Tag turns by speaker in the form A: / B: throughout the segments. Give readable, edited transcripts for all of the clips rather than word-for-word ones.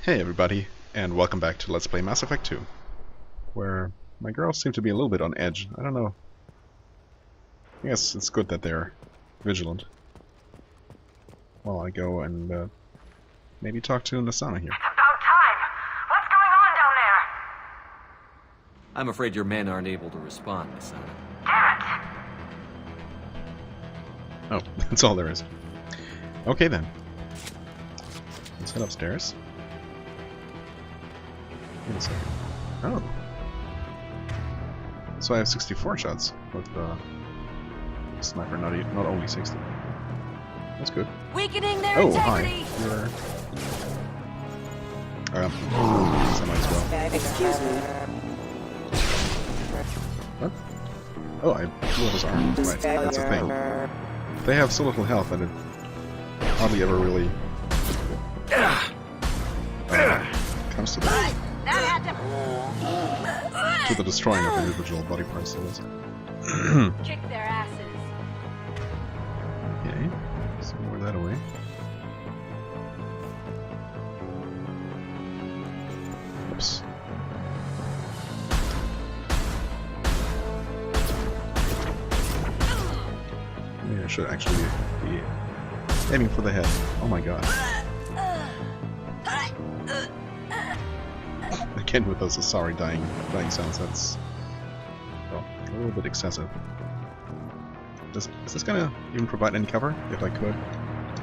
A: Hey everybody, and welcome back to Let's Play Mass Effect 2, where my girls seem to be a little bit on edge. I don't know. I guess it's good that they're vigilant. While I go and maybe talk to Nasana here.
B: It's about time! What's going on down there?
C: I'm afraid your men aren't able to respond, Asana.
B: Damn it!
A: Oh, that's all there is. Okay then. Let's head upstairs. Wait a second. Oh. So I have 64 shots with the sniper, not only 60. That's good.
D: Weakening their
A: Hi.
D: integrity.
A: You're... so might as well.
D: Excuse me.
A: What? Oh, I blew up his arm. Right, that's a thing. They have so little health that it hardly ever really comes to the destroying of individual body parts.
D: Kick their asses.
A: Okay, so more that away. Oops. Maybe I should actually be aiming for the head. Oh my god. Again with those sorry dying sounds, that's well, a little bit excessive. Is this gonna even provide any cover, if I could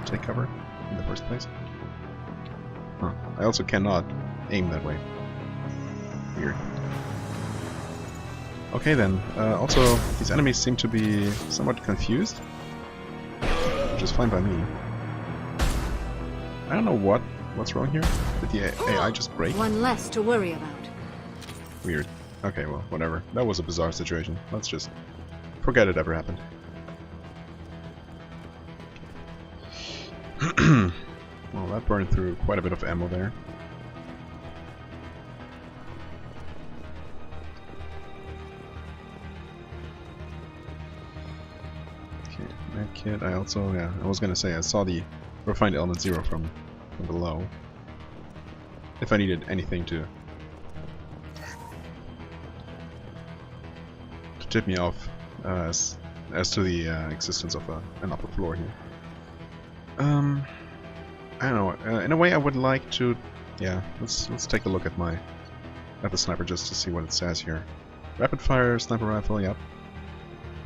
A: take cover in the first place? Huh. I also cannot aim that way. Weird. Okay then, also these enemies seem to be somewhat confused, which is fine by me. I don't know what's wrong here. Did the AI just break?
D: One less to worry about.
A: Weird. Okay, well, whatever. That was a bizarre situation. Let's just forget it ever happened. Well, that burned through quite a bit of ammo there. Okay, medkit. I also, yeah, I was gonna say I saw the refined element 0 from below. If I needed anything to tip me off as to the existence of an upper floor here. I don't know. In a way, I would like to. Yeah, let's take a look at the sniper just to see what it says here. Rapid fire sniper rifle. Yep.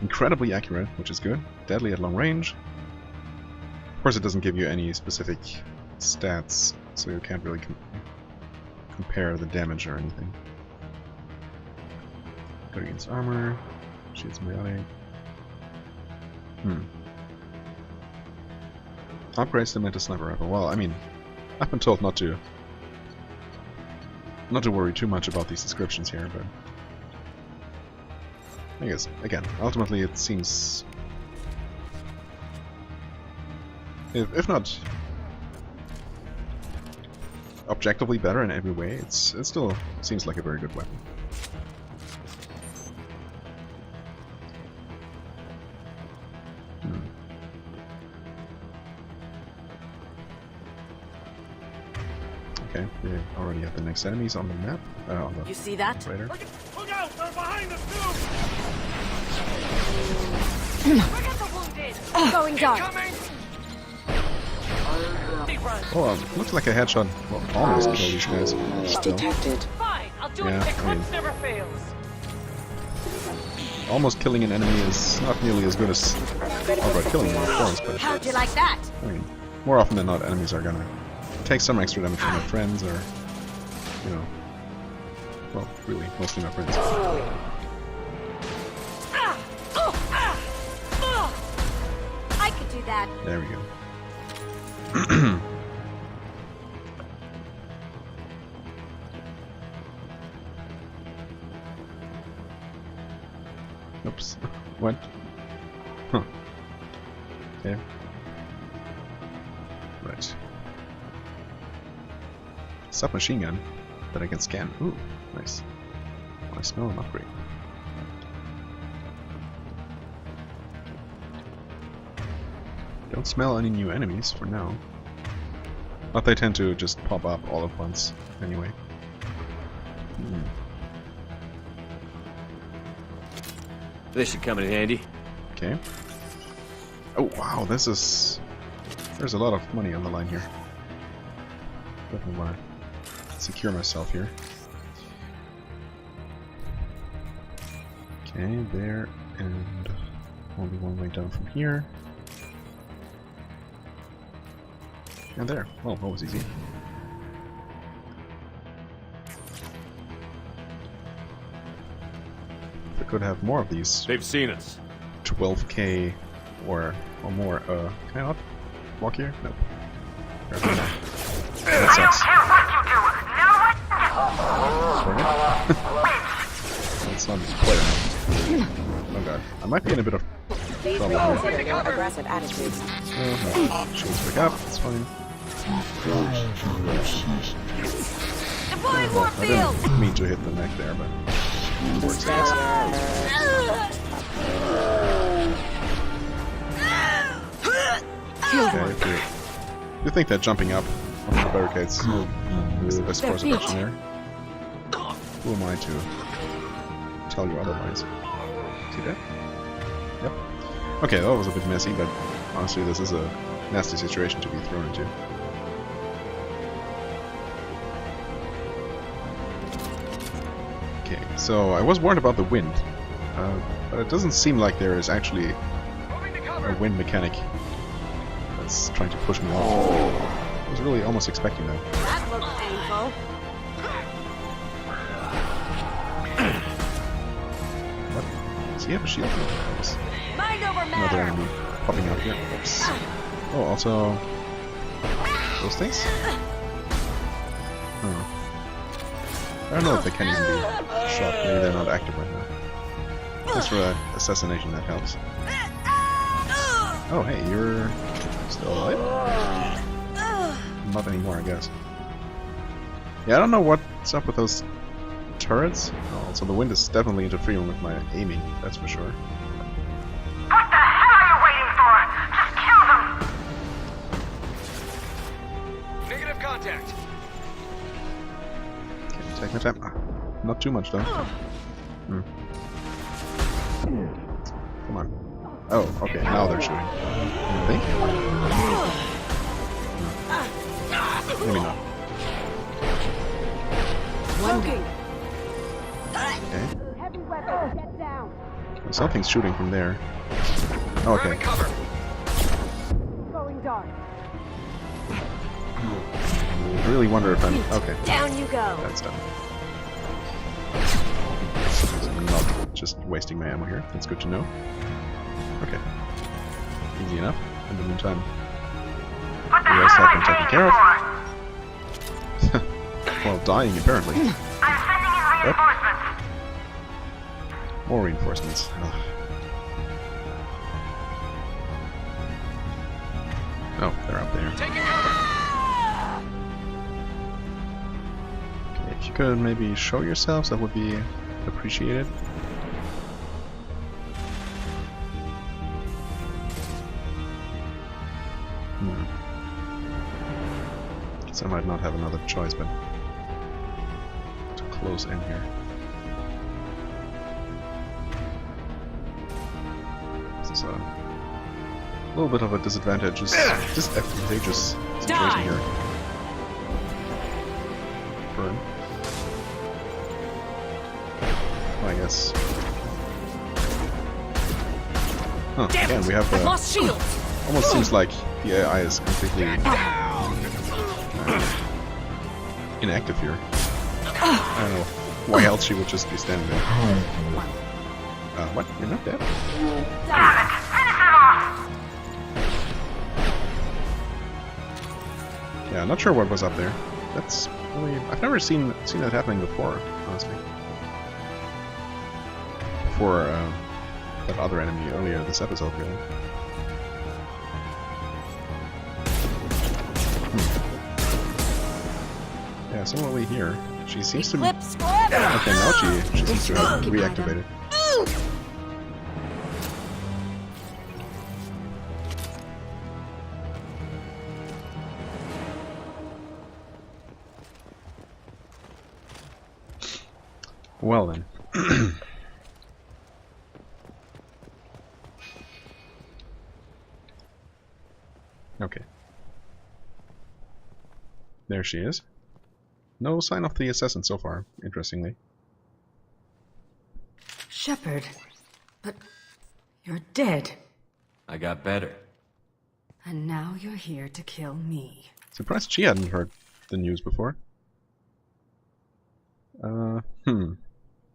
A: Incredibly accurate, which is good. Deadly at long range. Of course, it doesn't give you any specific stats, so you can't really compare the damage or anything. Good against armor. Shoots melee. Upgrades them into sniper rifle. Well, I mean, I've been told not to worry too much about these descriptions here, but I guess again, ultimately it seems, if not objectively better in every way, it still seems like a very good weapon. Okay, we already have the next enemies on the map. On the
D: You see that?
A: radar.
B: Look out! They're behind us too!
D: Going dark.
A: Oh, looks like a headshot. Well, almost kill these guys. Still.
D: Detected.
B: Fine, I'll do
A: Yeah,
B: it.
A: I mean-
B: Eclipse never fails.
A: Almost killing an enemy is not nearly as good as outright killing one, of course, but
D: How'd you like that?
A: I mean, more often than not, enemies are gonna take some extra damage from their friends, or you know, well, really, mostly my friends.
D: I could do that.
A: There we go. Oops. What? Huh. Okay. Right. Submachine gun that I can scan. Ooh, nice. I smell an upgrade. Don't smell any new enemies for now. But they tend to just pop up all at once, anyway.
C: This should come in handy.
A: Okay. Oh wow, this is... There's a lot of money on the line here. Definitely want to secure myself here. Okay, there, and only one way down from here. And there. Well, that was easy. If I could have more of these
C: They've seen us.
A: 12k or more, can I not walk here? Nope. Apparently not. That sucks. That's not player. Oh god. I might be in a bit of trouble here.
E: Aggressive attitudes.
A: No. Shields pick up, it's fine.
D: Deploying more
A: I
D: field!
A: didn't mean to hit the neck there, but it works, I guess. Okay, if you think that jumping up on the barricades is the best course of action there, who am I to tell you otherwise? See that? Yep. Okay, that was a bit messy, but honestly this is a nasty situation to be thrown into. Okay, so I was warned about the wind, but it doesn't seem like there is actually a wind mechanic that's trying to push me off. I was really almost expecting that.
D: That looks painful.
A: What? Does he have a shield? Oops.
D: Mind over
A: Another
D: matter.
A: enemy popping up here. Oops. Oh, also those things? Oh. I don't know if they can even be shot. Maybe they're not active right now. Thanks for that assassination, that helps. Oh, hey, you're still alive? Not anymore, I guess. Yeah, I don't know what's up with those turrets. Oh, so the wind is definitely interfering with my aiming, that's for sure.
B: What the hell are you waiting for? Just kill them! Negative contact.
A: Okay, take my time. Not too much, though. Come on. Oh, okay, now they're shooting. I think? No. Maybe not.
D: Smoking.
A: Okay.
D: Heavy weapon, get down.
A: Something's shooting from there. Oh, okay.
B: Cover.
D: Going dark.
A: I really wonder if I'm... Okay.
D: Down you go.
A: That's done. I'm not just wasting my ammo here. That's good to know. Okay. Easy enough. In the meantime,
B: What the
A: the rest
B: hell
A: have
B: are
A: been
B: you
A: taken
B: waiting
A: care
B: for?
A: of. Well, dying apparently.
B: I'm sending in
A: Yep.
B: reinforcements.
A: More reinforcements. Ugh. Oh, they're up there.
B: Taking cover.
A: Okay, if you could maybe show yourselves, that would be appreciated. Guess I might not have another choice, but to close in here. This is a little bit of a disadvantageous situation here. Burn. Well, I guess. Huh, again, we have
D: I've lost shields.
A: almost seems like the AI is completely inactive here. I don't know why else she would just be standing there. What? You're not dead? Yeah, not sure what was up there. That's really... I've never seen that happening before, honestly. Before that other enemy earlier this episode, really. Yeah, similarly here. She seems to be...
D: Eclipse forever.
A: Okay, now she seems to have reactivated. Well then. Okay. There she is. No sign of the assassin so far, interestingly.
E: Shepard, but you're dead.
C: I got better.
E: And now you're here to kill me.
A: Surprised she hadn't heard the news before.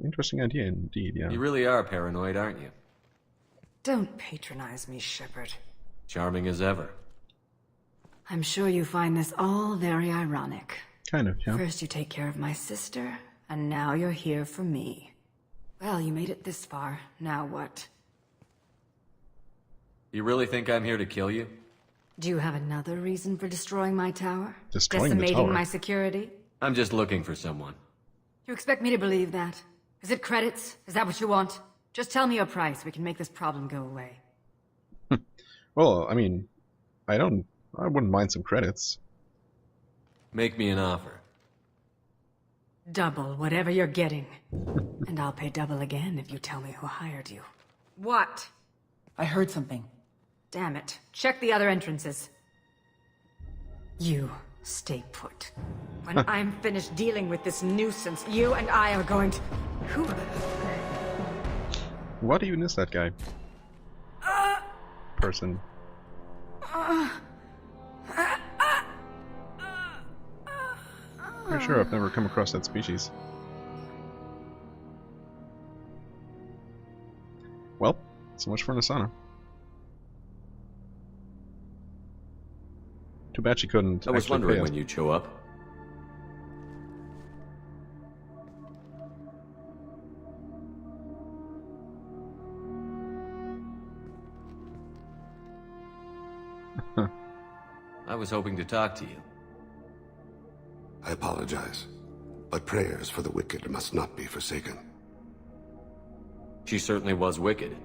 A: Interesting idea indeed, yeah.
C: You really are paranoid, aren't you?
E: Don't patronize me, Shepard.
C: Charming as ever.
E: I'm sure you find this all very ironic.
A: Kind of, yeah.
E: First you take care of my sister, and now you're here for me. Well, you made it this far. Now what?
C: You really think I'm here to kill you?
E: Do you have another reason for destroying my tower?
A: Destroying the
E: Decimating
A: tower?
E: my security?
C: I'm just looking for someone.
E: You expect me to believe that? Is it credits? Is that what you want? Just tell me your price. We can make this problem go away.
A: Well, I mean, I wouldn't mind some credits.
C: Make me an offer.
E: Double whatever you're getting. And I'll pay double again if you tell me who hired you. What?
F: I heard something.
E: Damn it. Check the other entrances. You stay put. When I'm finished dealing with this nuisance, you and I are going to... Who?
A: Why do you miss that guy? Person. Pretty sure I've never come across that species. Well, so much for Nasana. Too bad she couldn't
C: I was
A: actually
C: wondering
A: pay us.
C: when you'd show up. I was hoping to talk to you.
G: I apologize, but prayers for the wicked must not be forsaken.
C: She certainly was wicked.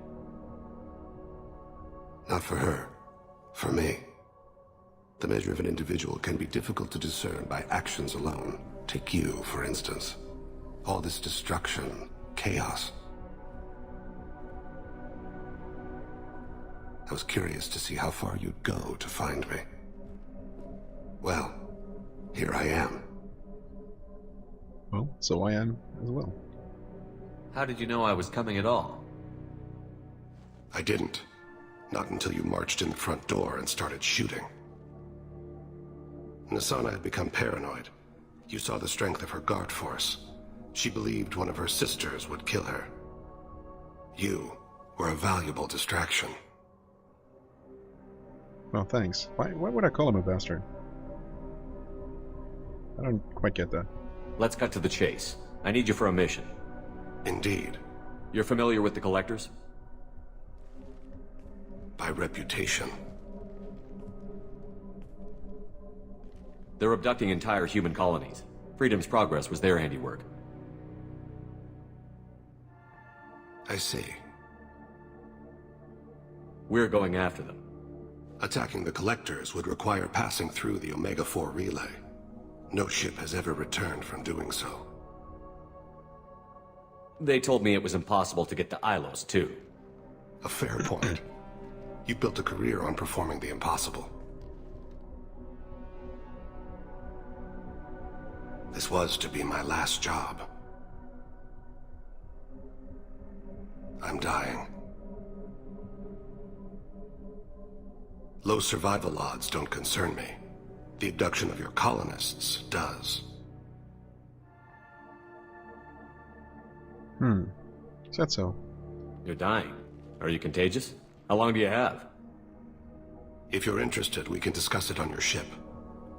G: Not for her, for me. The measure of an individual can be difficult to discern by actions alone. Take you, for instance. All this destruction, chaos. I was curious to see how far you'd go to find me. Well, here I am.
A: Well, so I am as well.
C: How did you know I was coming at all?
G: I didn't. Not until you marched in the front door and started shooting. Nasana had become paranoid. You saw the strength of her guard force. She believed one of her sisters would kill her. You were a valuable distraction.
A: Well, thanks. Why would I call him a bastard? I don't quite get that.
C: Let's cut to the chase. I need you for a mission.
G: Indeed.
C: You're familiar with the Collectors?
G: By reputation.
C: They're abducting entire human colonies. Freedom's Progress was their handiwork.
G: I see.
C: We're going after them.
G: Attacking the Collectors would require passing through the Omega-4 relay. No ship has ever returned from doing so.
C: They told me it was impossible to get to Ilos, too.
G: A fair point. You built a career on performing the impossible. This was to be my last job. I'm dying. Low survival odds don't concern me. The abduction of your colonists does.
A: Is that so?
C: You're dying. Are you contagious? How long do you have?
G: If you're interested, we can discuss it on your ship.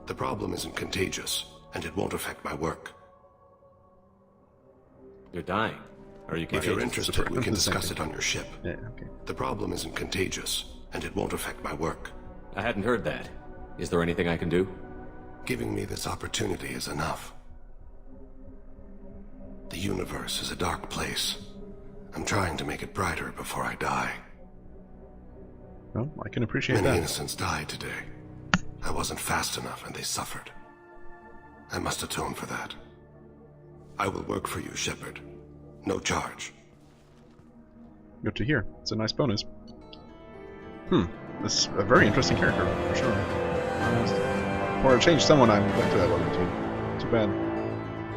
G: The problem isn't contagious, and it won't affect my work.
C: You're dying. Are you
G: If
C: contagious?
G: you're interested, we can discuss it on your ship.
A: Yeah, okay.
G: The problem isn't contagious, and it won't affect my work.
C: I hadn't heard that. Is there anything I can do?
G: Giving me this opportunity is enough. The universe is a dark place. I'm trying to make it brighter before I die.
A: Well, I can appreciate
G: Many
A: that.
G: innocents died today. I wasn't fast enough and they suffered. I must atone for that. I will work for you, Shepard. No charge.
A: Good to hear. It's a nice bonus. This is a very interesting character, for sure. For a change, someone I'm going to look into. Too bad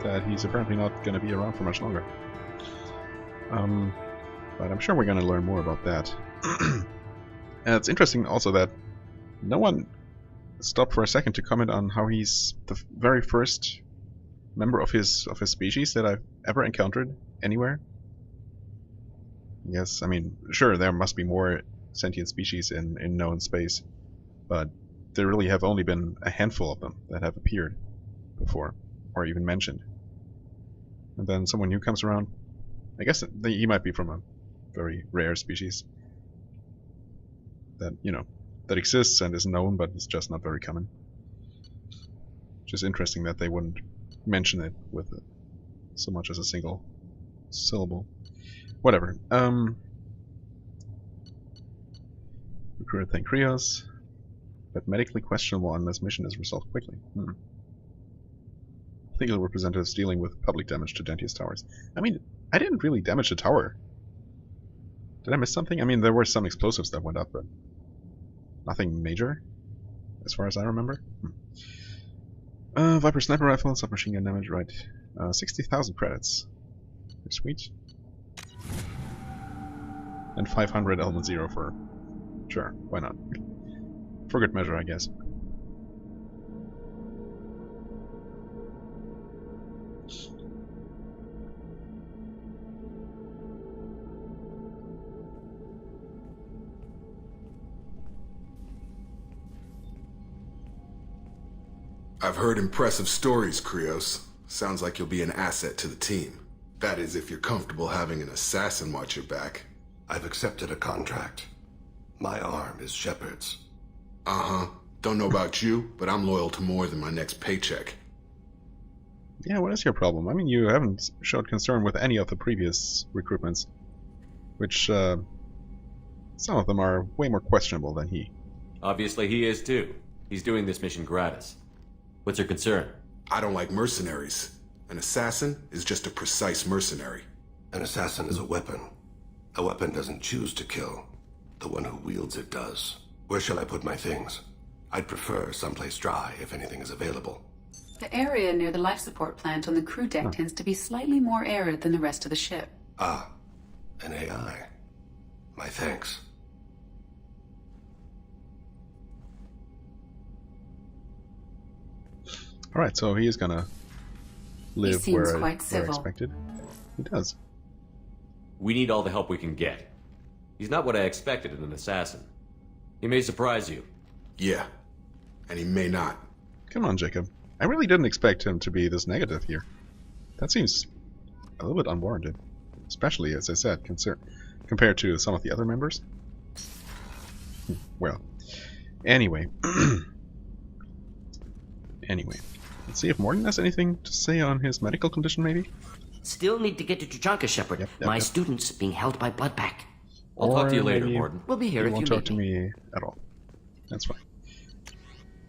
A: that he's apparently not going to be around for much longer. But I'm sure we're going to learn more about that. And it's interesting also that no one stopped for a second to comment on how he's the very first member of his species that I've ever encountered anywhere. Yes, I mean, sure, there must be more sentient species in known space, but there really have only been a handful of them that have appeared before, or even mentioned. And then someone new comes around. I guess he might be from a very rare species that, you know, that exists and is known, but it's just not very common. Just interesting that they wouldn't mention it with so much as a single syllable. Whatever. Recruiter thank Krios, but medically questionable unless mission is resolved quickly. Legal representatives dealing with public damage to Dentius towers. I mean, I didn't really damage the tower. Did I miss something? I mean, there were some explosives that went up, but nothing major, as far as I remember. Viper sniper rifle, submachine gun damage, right. 60,000 credits. Sweet. And 500 element 0 for... Sure, why not? For good measure, I guess.
F: I've heard impressive stories, Krios. Sounds like you'll be an asset to the team. That is, if you're comfortable having an assassin watch your back.
G: I've accepted a contract. My arm is Shepard's.
F: Uh-huh. Don't know about you, but I'm loyal to more than my next paycheck.
A: Yeah, what is your problem? I mean, you haven't showed concern with any of the previous recruitments, which, some of them are way more questionable than he.
C: Obviously he is too. He's doing this mission gratis. What's your concern?
F: I don't like mercenaries. An assassin is just a precise mercenary.
G: An assassin is a weapon. A weapon doesn't choose to kill. The one who wields it does. Where shall I put my things? I'd prefer someplace dry if anything is available.
H: The area near the life support plant on the crew deck tends to be slightly more arid than the rest of the ship.
G: Ah, an AI. My thanks.
A: Alright, so he is gonna live
H: seems
A: where
H: quite civil.
A: expected. He does.
C: We need all the help we can get. He's not what I expected in an assassin. He may surprise you.
F: Yeah, and he may not.
A: Come on, Jacob. I really didn't expect him to be this negative here. That seems a little bit unwarranted. Especially, as I said, compared to some of the other members. Well, anyway. Anyway, let's see if Morgan has anything to say on his medical condition, maybe?
I: Still need to get to Tuchanka, Shepard.
A: Yep,
I: My student's being held by Bloodpack.
C: I'll talk to you later,
A: maybe
C: Morton.
I: We'll be here
A: he
I: if
A: won't
I: you
A: talk
I: need
A: to
I: me.
A: me at all. That's fine.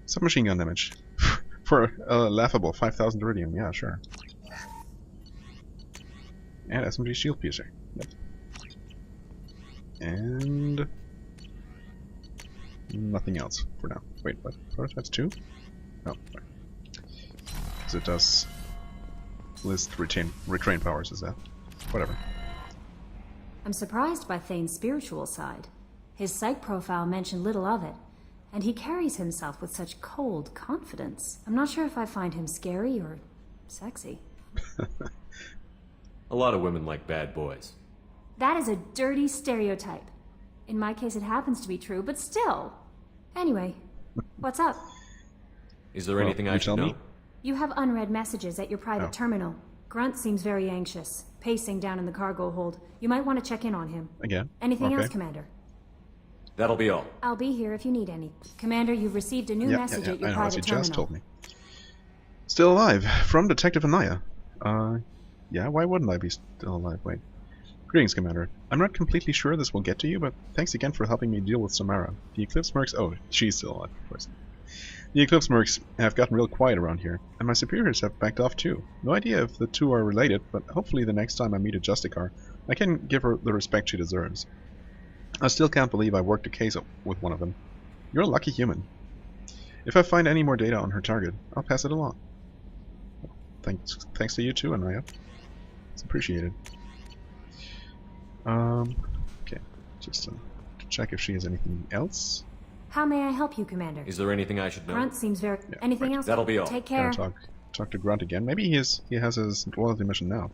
A: Submachine gun damage. For laughable 5,000 iridium, yeah, sure. And SMG shield piercer. Yep. And nothing else for now. Wait, what? Prototypes 2? Oh, sorry. Because it does list retrain powers, is that? Whatever.
J: I'm surprised by Thane's spiritual side. His psych profile mentioned little of it, and he carries himself with such cold confidence. I'm not sure if I find him scary or sexy.
C: A lot of women like bad boys.
J: That is a dirty stereotype. In my case, it happens to be true, but still. Anyway, what's up?
C: Is there anything I
A: you
C: should
A: tell
C: know?
A: me?
J: You have unread messages at your private
A: Oh.
J: terminal. Grunt seems very anxious, pacing down in the cargo hold. You might want to check in on him.
A: Again?
J: Anything
A: Okay.
J: else, Commander?
C: That'll be all.
J: I'll be here if you need any. Commander, you've received a new message at your
A: I know, as you
J: private terminal.
A: just told me. Still alive, from Detective Anaya. Yeah, why wouldn't I be still alive? Wait. Greetings, Commander. I'm not completely sure this will get to you, but thanks again for helping me deal with Samara. The Eclipse Mercs... Oh, she's still alive, of course. The Eclipse mercs have gotten real quiet around here, and my superiors have backed off too. No idea if the two are related, but hopefully the next time I meet a Justicar, I can give her the respect she deserves. I still can't believe I worked a case with one of them. You're a lucky human. If I find any more data on her target, I'll pass it along. Thanks to you too, Anaya. It's appreciated. Okay, just to check if she has anything else.
J: How may I help you, Commander?
C: Is there anything I should know?
J: Grunt seems very...
A: Yeah,
J: Anything
A: right.
J: else?
C: That'll be all.
J: Take care.
A: Gotta talk to Grunt again. Maybe he has his loyalty mission now.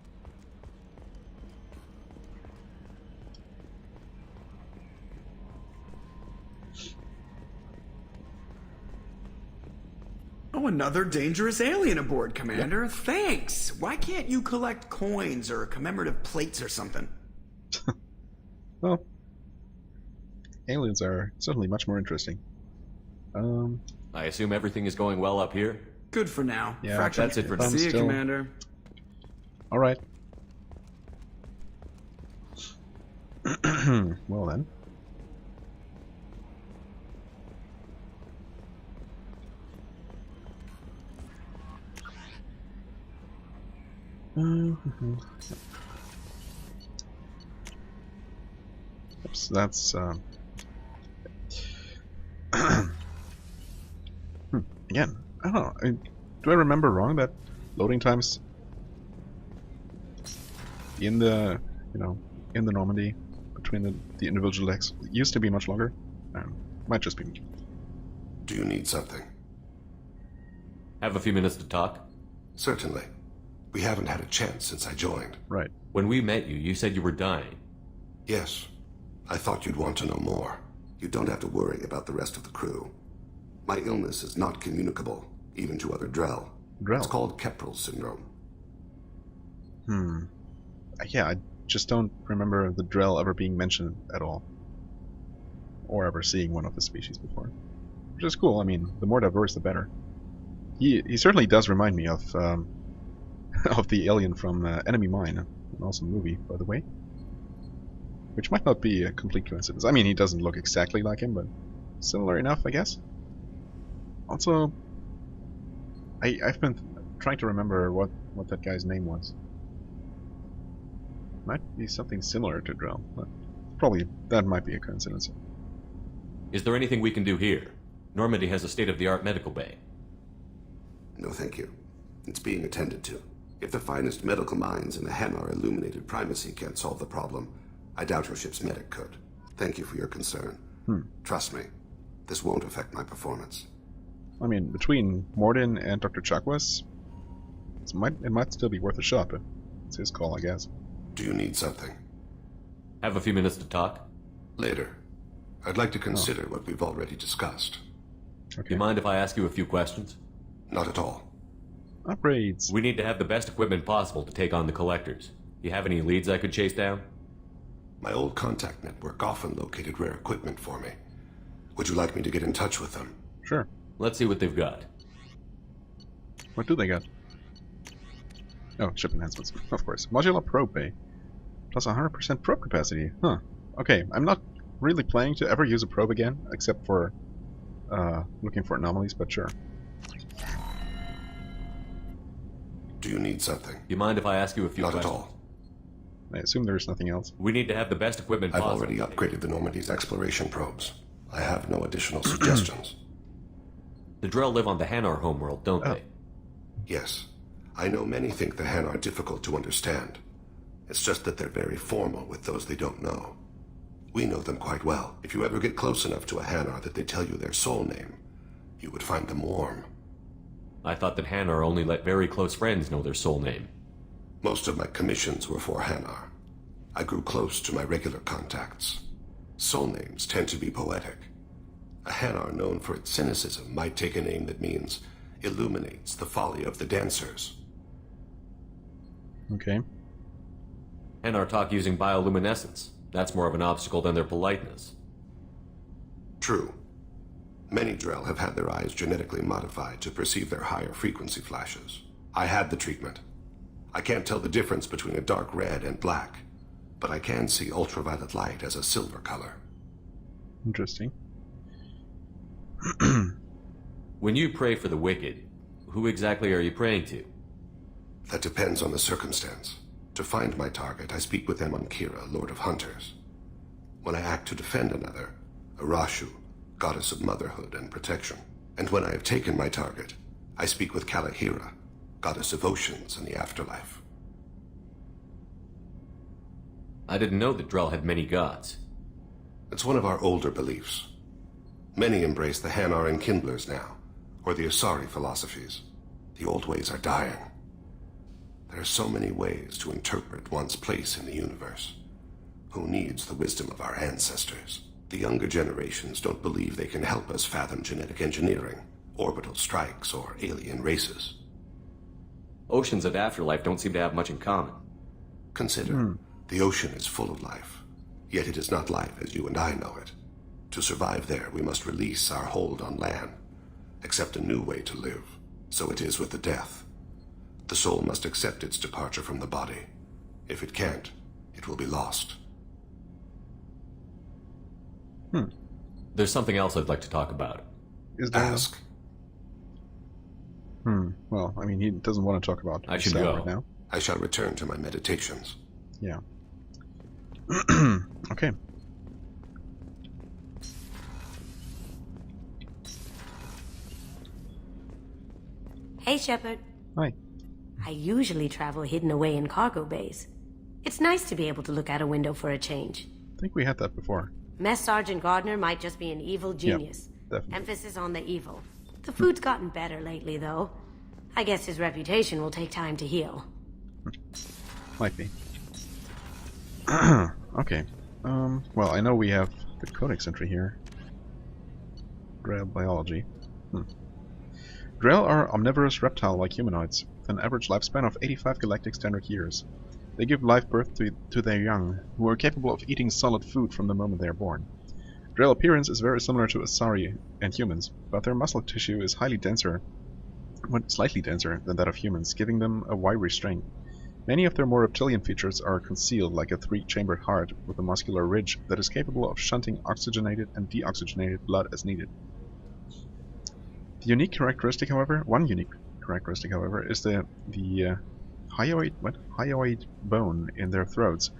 K: Oh, another dangerous alien aboard, Commander. Yep. Thanks. Why can't you collect coins or commemorative plates or something?
A: Well, aliens are certainly much more interesting.
C: I assume everything is going well up here?
K: Good for now.
A: Yeah,
C: that's it for now.
K: See you, Commander.
A: Alright. Well then. Oops, that's again, I don't know. Do I remember wrong that loading times in the in the Normandy between the individual decks used to be much longer? Might just be me.
G: Do you need something?
C: Have a few minutes to talk?
G: Certainly. We haven't had a chance since I joined.
A: Right.
C: When we met you, you said you were dying.
G: Yes. I thought you'd want to know more. You don't have to worry about the rest of the crew. My illness is not communicable, even to other Drell. It's called Keprel syndrome.
A: Yeah, I just don't remember the Drell ever being mentioned at all. Or ever seeing one of the species before. Which is cool. I mean, the more diverse, the better. He certainly does remind me of of the alien from Enemy Mine, an awesome movie, by the way. Which might not be a complete coincidence. I mean, he doesn't look exactly like him, but similar enough, I guess. Also, I've been trying to remember what that guy's name was. Might be something similar to Drell, but probably that might be a coincidence.
C: Is there anything we can do here? Normandy has a state-of-the-art medical bay.
G: No, thank you. It's being attended to. If the finest medical minds in the Hanar illuminated primacy can't solve the problem, I doubt your ship's medic could. Thank you for your concern. Trust me, this won't affect my performance.
A: I mean, between Morden and Dr. Chakwas, it might still be worth a shot, but it's his call, I guess.
G: Do you need something?
C: Have a few minutes to talk?
G: Later. I'd like to consider what we've already discussed.
A: Okay.
C: Do you mind if I ask you a few questions?
G: Not at all.
A: Upgrades.
C: We need to have the best equipment possible to take on the collectors. Do you have any leads I could chase down?
G: My old contact network often located rare equipment for me. Would you like me to get in touch with them?
A: Sure.
C: Let's see what they've got.
A: What do they got? Oh, ship enhancements, of course. Modular probe bay. Plus 100% probe capacity. Huh. Okay, I'm not really planning to ever use a probe again, except for looking for anomalies, but sure.
G: Do you need something?
C: Do you mind if I ask you a few questions?
G: Not at all.
A: I assume there's nothing else.
C: We need to have the best equipment
G: I've
C: possible.
G: already upgraded the Normandy's exploration probes. I have no additional suggestions.
C: The Drell live on the Hanar homeworld, don't they?
G: Yes. I know many think the Han are difficult to understand. It's just that they're very formal with those they don't know. We know them quite well. If you ever get close enough to a Hanar that they tell you their soul name, you would find them warm.
C: I thought that Hanar only let very close friends know their soul name.
G: Most of my commissions were for Hanar. I grew close to my regular contacts. Soul names tend to be poetic. A Hanar known for its cynicism might take a name that means illuminates the folly of the dancers.
A: Okay.
C: Hanar talk using bioluminescence. That's more of an obstacle than their politeness.
G: True. Many Drell have had their eyes genetically modified to perceive their higher frequency flashes. I had the treatment. I can't tell the difference between a dark red and black, but I can see ultraviolet light as a silver color.
A: Interesting.
C: When you pray for the wicked, who exactly are you praying to?
G: That depends on the circumstance. To find my target, I speak with Aaaand, Lord of Hunters. When I act to defend another, Arashu, goddess of motherhood and protection. And when I have taken my target, I speak with Kalahira, goddess of oceans and the afterlife.
C: I didn't know that Drell had many gods.
G: It's one of our older beliefs. Many embrace the Hanar and Kindlers now, or the Asari philosophies. The old ways are dying. There are so many ways to interpret one's place in the universe. Who needs the wisdom of our ancestors? The younger generations don't believe they can help us fathom genetic engineering, orbital strikes, or alien races.
C: Oceans and afterlife don't seem to have much in common.
G: Consider, the ocean is full of life, yet it is not life as you and I know it. To survive there, we must release our hold on land, accept a new way to live. So it is with the death. The soul must accept its departure from the body. If it can't, it will be lost.
C: There's something else I'd like to talk about.
A: Is there?
G: Ask.
A: Well, I mean, he doesn't want to talk about
C: I should
A: himself
C: go.
A: right now.
G: I shall return to my meditations.
A: Yeah. Okay.
L: Hey, Shepard.
A: Hi.
L: I usually travel hidden away in cargo bays. It's nice to be able to look out a window for a change.
A: I think we had that before.
L: Mess Sergeant Gardner might just be an evil genius.
A: Definitely.
L: Emphasis on the evil. The food's gotten better lately, though. I guess his reputation will take time to heal.
A: Might be. Okay. Well, I know we have the codex entry here. Drell biology. Drell are omnivorous reptile like humanoids, with an average lifespan of 85 galactic standard years. They give live birth to their young, who are capable of eating solid food from the moment they are born. Drell appearance is very similar to Asari and humans, but their muscle tissue is slightly denser than that of humans, giving them a wiry strength. Many of their more reptilian features are concealed, like a 3-chambered heart with a muscular ridge that is capable of shunting oxygenated and deoxygenated blood as needed. One unique characteristic, however, is the hyoid bone in their throats,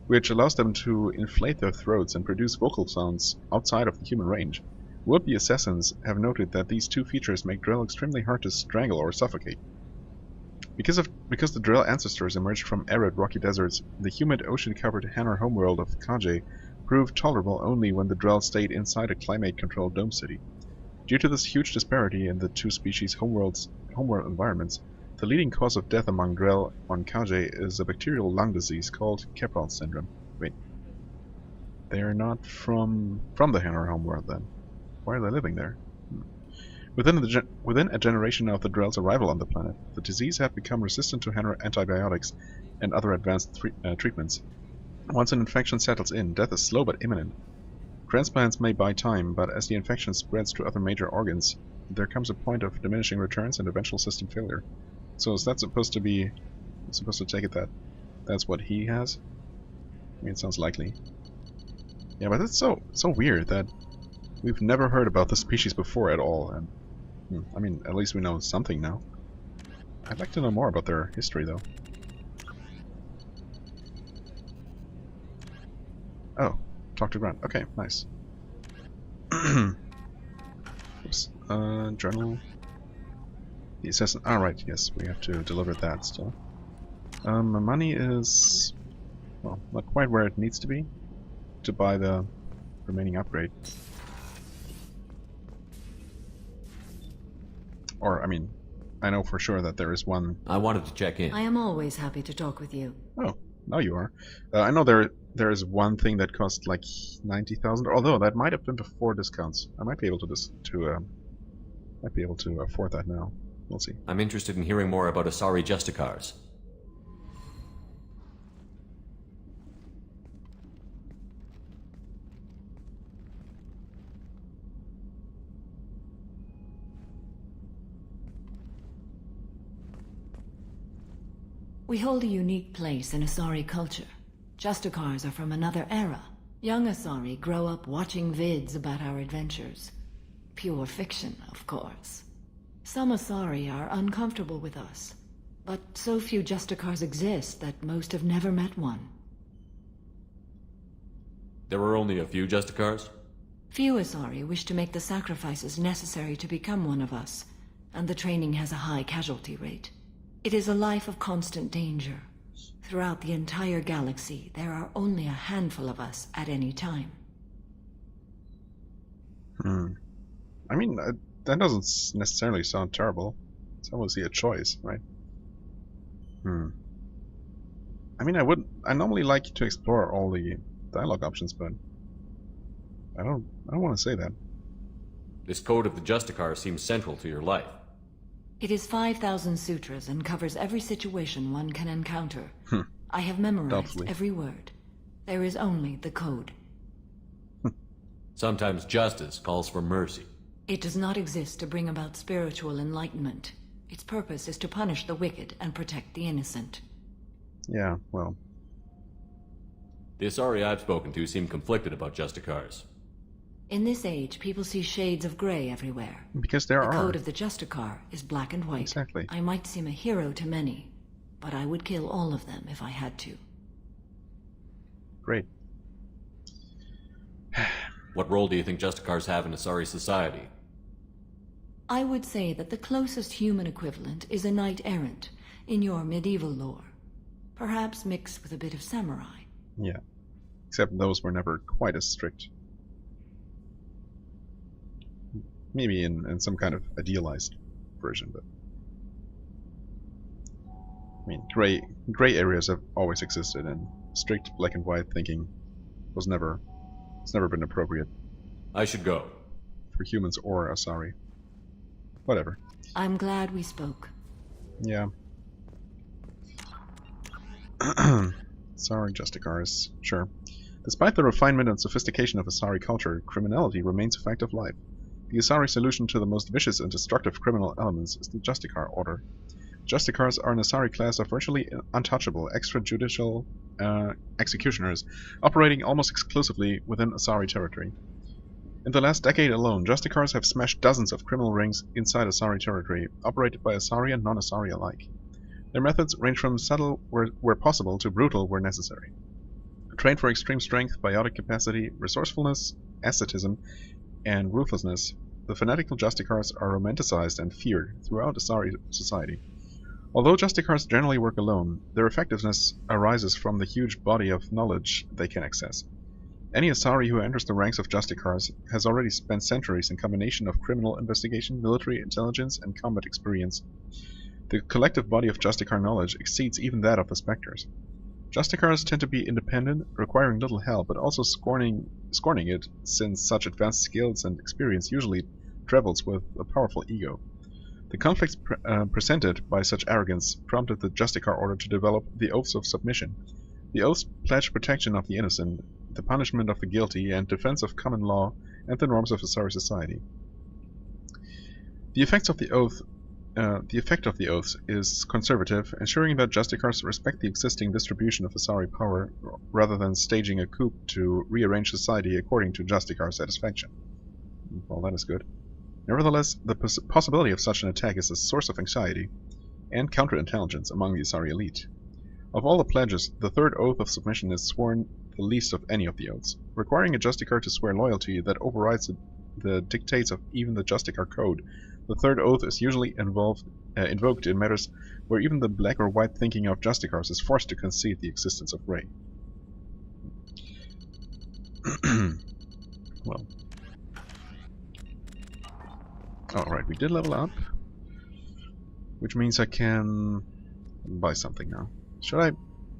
A: which allows them to inflate their throats and produce vocal sounds outside of the human range. Would-be assassins have noted that these two features make Drell extremely hard to strangle or suffocate. Because the Drell ancestors emerged from arid rocky deserts, the humid ocean-covered Hanar homeworld of Kage proved tolerable only when the Drell stayed inside a climate-controlled dome city. Due to this huge disparity in the two species' homeworld environments, the leading cause of death among Drell on Kage is a bacterial lung disease called Capral syndrome. Wait. They are not from the Hanar homeworld then. Why are they living there? Within a generation of the Drell's arrival on the planet, the disease had become resistant to Hanar antibiotics and other advanced treatments. Once an infection settles in, death is slow but imminent. Transplants may buy time, but as the infection spreads to other major organs, there comes a point of diminishing returns and eventual system failure. So is that supposed to be... I'm supposed to take it that that's what he has? I mean, it sounds likely. Yeah, but it's so weird that we've never heard about this species before at all, and I mean, at least we know something now. I'd like to know more about their history, though. Oh, talk to Grant. Okay, nice. Oops. Journal. The assassin. Alright, yes, we have to deliver that still. My money is... well, not quite where it needs to be to buy the remaining upgrade. Or, I mean, I know for sure that there is one...
C: I wanted to check in.
E: I am always happy to talk with you.
A: Oh, now you are. I know there is one thing that cost like 90,000, although that might have been before discounts. I might be able to afford that now. We'll see.
C: I'm interested in hearing more about Asari Justicars.
M: We hold a unique place in Asari culture. Justicars are from another era. Young Asari grow up watching vids about our adventures. Pure fiction, of course. Some Asari are uncomfortable with us, but so few Justicars exist that most have never met one.
C: There are only a few Justicars?
M: Few Asari wish to make the sacrifices necessary to become one of us, and the training has a high casualty rate. It is a life of constant danger. Throughout the entire galaxy, there are only a handful of us at any time.
A: I mean, that doesn't necessarily sound terrible. It's obviously a choice, right? I mean, I normally like to explore all the dialogue options, but I don't want to say that.
C: This code of the Justicar seems central to your life.
M: It is 5,000 sutras and covers every situation one can encounter. I have memorized every word. There is only the code.
C: Sometimes justice calls for mercy.
M: It does not exist to bring about spiritual enlightenment. Its purpose is to punish the wicked and protect the innocent.
A: Yeah, well.
C: The Asari I've spoken to seem conflicted about Justicars.
M: In this age, people see shades of gray everywhere.
A: Because there are.
M: The code of the Justicar is black and white.
A: Exactly.
M: I might seem a hero to many, but I would kill all of them if I had to.
A: Great.
C: What role do you think Justicars have in Asari society?
M: I would say that the closest human equivalent is a knight-errant in your medieval lore. Perhaps mixed with a bit of samurai.
A: Yeah. Except those were never quite as strict. Maybe in some kind of idealized version, but I mean, gray areas have always existed, and strict black and white thinking it's never been appropriate.
C: I should go.
A: For humans or Asari. Whatever.
M: I'm glad we spoke.
A: Yeah. Sorry, Justicars. Sure. Despite the refinement and sophistication of Asari culture, criminality remains a fact of life. The Asari solution to the most vicious and destructive criminal elements is the Justicar order. Justicars are an Asari class of virtually untouchable extrajudicial executioners, operating almost exclusively within Asari territory. In the last decade alone, Justicars have smashed dozens of criminal rings inside Asari territory, operated by Asari and non-Asari alike. Their methods range from subtle where possible to brutal where necessary. Trained for extreme strength, biotic capacity, resourcefulness, asceticism, and ruthlessness, the fanatical Justicars are romanticized and feared throughout Asari society. Although Justicars generally work alone, their effectiveness arises from the huge body of knowledge they can access. Any Asari who enters the ranks of Justicars has already spent centuries in combination of criminal investigation, military intelligence, and combat experience. The collective body of Justicar knowledge exceeds even that of the Spectres. Justicars tend to be independent, requiring little help, but also scorning it, since such advanced skills and experience usually travels with a powerful ego. The conflicts presented by such arrogance prompted the Justicar order to develop the Oaths of Submission. The oaths pledge protection of the innocent, the punishment of the guilty, and defense of common law and the norms of Asari society. The effect of the oaths is conservative, ensuring that Justicars respect the existing distribution of Asari power rather than staging a coup to rearrange society according to Justicar satisfaction. Well, that is good. Nevertheless, the possibility of such an attack is a source of anxiety and counterintelligence among the Asari elite. Of all the pledges, the third oath of submission is sworn the least of any of the oaths, requiring a Justicar to swear loyalty that overrides the dictates of even the Justicar code. The third oath is usually invoked in matters where even the black or white thinking of Justicars is forced to concede the existence of gray. Well. Alright, we did level up. Which means I can buy something now. Should I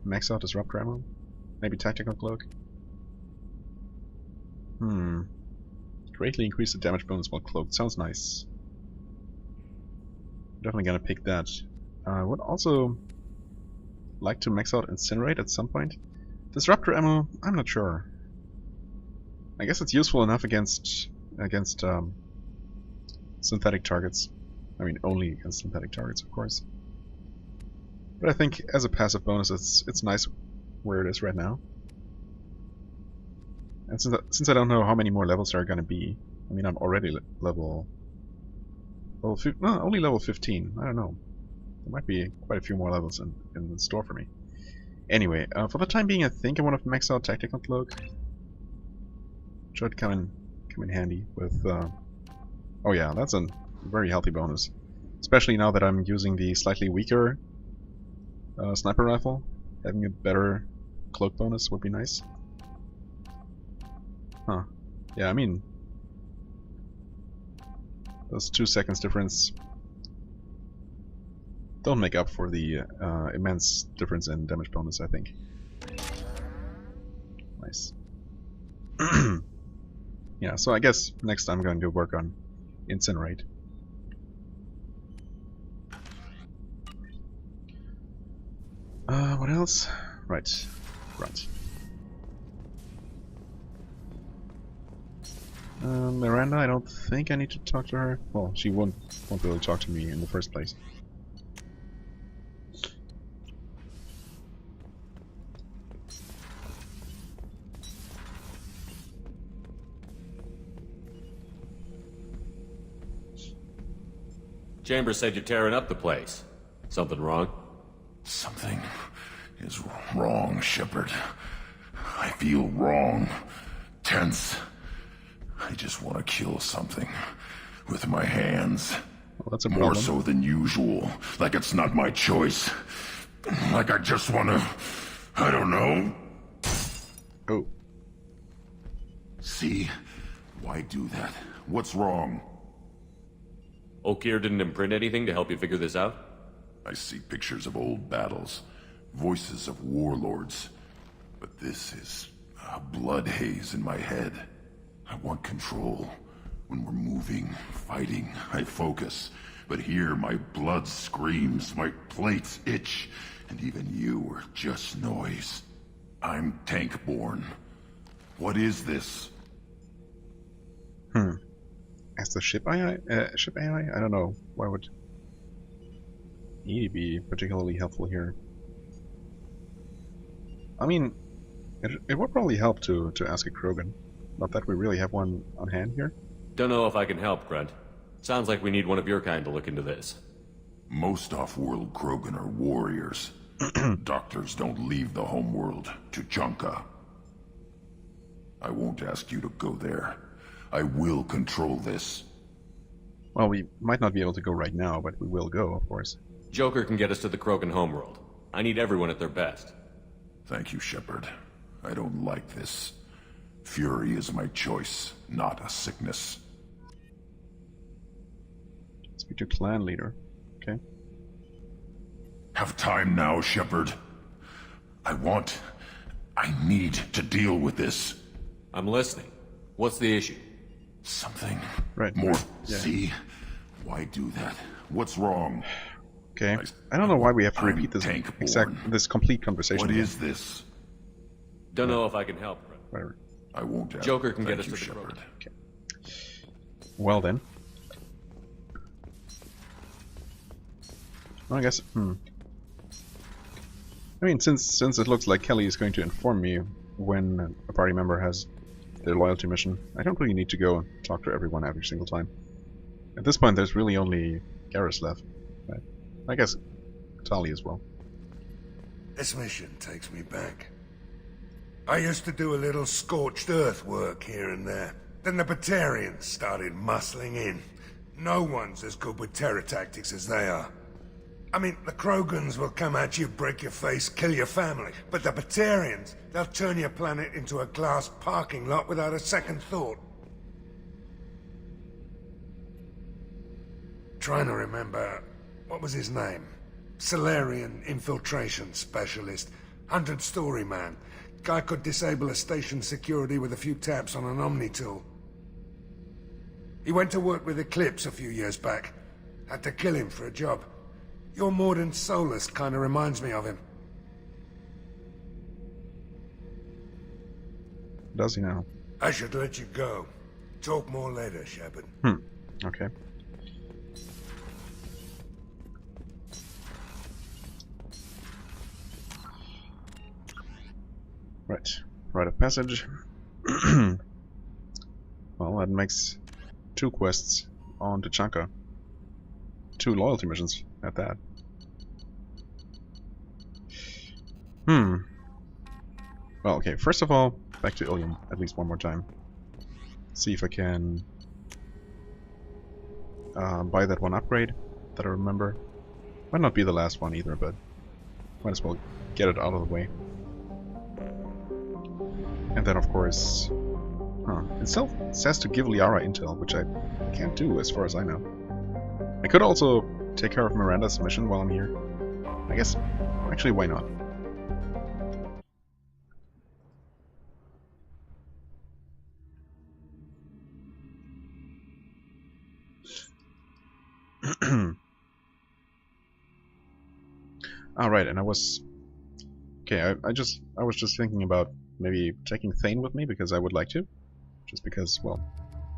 A: max out Disruptor ammo? Maybe Tactical Cloak? Greatly increase the damage bonus while cloaked. Sounds nice. Definitely gonna pick that. I would also like to max out Incinerate at some point. Disruptor ammo, I'm not sure. I guess it's useful enough against synthetic targets. I mean, only against synthetic targets, of course. But I think as a passive bonus, it's nice where it is right now. And since I don't know how many more levels there are gonna be, I mean, I'm already level No, only level 15. I don't know. There might be quite a few more levels in the store for me. Anyway, for the time being, I think I want to max out Tactical Cloak. Should come in handy with. Oh yeah, that's a very healthy bonus, especially now that I'm using the slightly weaker sniper rifle. Having a better cloak bonus would be nice. Huh? Yeah, I mean, those 2 seconds difference don't make up for the immense difference in damage bonus, I think. Nice. Yeah, so I guess next I'm going to work on Incinerate. What else? Right. Miranda, I don't think I need to talk to her. Well, she won't really talk to me in the first place.
C: Chambers said you're tearing up the place. Something wrong?
N: Something is wrong, Shepard. I feel wrong. Tense. I just want to kill something. With my hands.
A: Well, that's a
N: more
A: problem.
N: so than usual. Like it's not my choice. Like I just want to... I don't know.
A: Oh.
N: See? Why do that? What's wrong?
C: Okeer didn't imprint anything to help you figure this out?
N: I see pictures of old battles, voices of warlords, but this is a blood haze in my head. I want control. When we're moving, fighting, I focus. But here my blood screams, my plates itch, and even you are just noise. I'm tank-born. What is this?
A: As the ship AI? I don't know. Why would he be particularly helpful here? I mean, it would probably help to ask a Krogan. Not that we really have one on hand here.
C: Don't know if I can help, Grunt. Sounds like we need one of your kind to look into this.
N: Most off-world Krogan are warriors. Doctors don't leave the homeworld to Junka. I won't ask you to go there. I will control this.
A: Well, we might not be able to go right now, but we will go, of course.
C: Joker can get us to the Krogan homeworld. I need everyone at their best.
N: Thank you, Shepard. I don't like this. Fury is my choice, not a sickness.
A: Speak to clan leader. Okay.
N: Have time now, Shepard. I need to deal with this.
C: I'm listening. What's the issue?
N: Something.
A: Right.
N: More.
A: Yeah.
N: See? Why do that? What's wrong?
A: Okay. I don't know why we have to repeat this complete conversation.
N: What is this?
C: Don't know if I can help.
A: Whatever.
N: I won't ask.
C: Joker can get us
N: Thank
C: to
N: you,
C: the
N: Shepard.
A: Okay. Well then. Well, I guess. I mean, since it looks like Kelly is going to inform me when a party member has their loyalty mission, I don't really need to go and talk to everyone every single time. At this point, there's really only Garrus left. Right? I guess Tali as well.
O: This mission takes me back. I used to do a little scorched earth work here and there. Then the Batarians started muscling in. No one's as good with terror tactics as they are. I mean, the Krogans will come at you, break your face, kill your family. But the Batarians, they'll turn your planet into a glass parking lot without a second thought. Trying to remember, what was his name? Solarian infiltration specialist. 100-story man. Guy could disable a station security with a few taps on an Omni tool. He went to work with Eclipse a few years back. Had to kill him for a job. Your Mordin Solus kind of reminds me of him.
A: Does he now?
O: I should let you go. Talk more later, Shepard.
A: Okay. Right. Rite of passage. Well, that makes 2 quests on Tuchanka. 2 loyalty missions at that. Well, okay, first of all, back to Ilium at least one more time. See if I can buy that one upgrade that I remember. Might not be the last one either, but might as well get it out of the way. And then, of course, it still says to give Liara intel, which I can't do as far as I know. I could also take care of Miranda's mission while I'm here. I guess, actually, why not? Alright, and I was... Okay, I was just thinking about maybe taking Thane with me, because I would like to. Just because, well,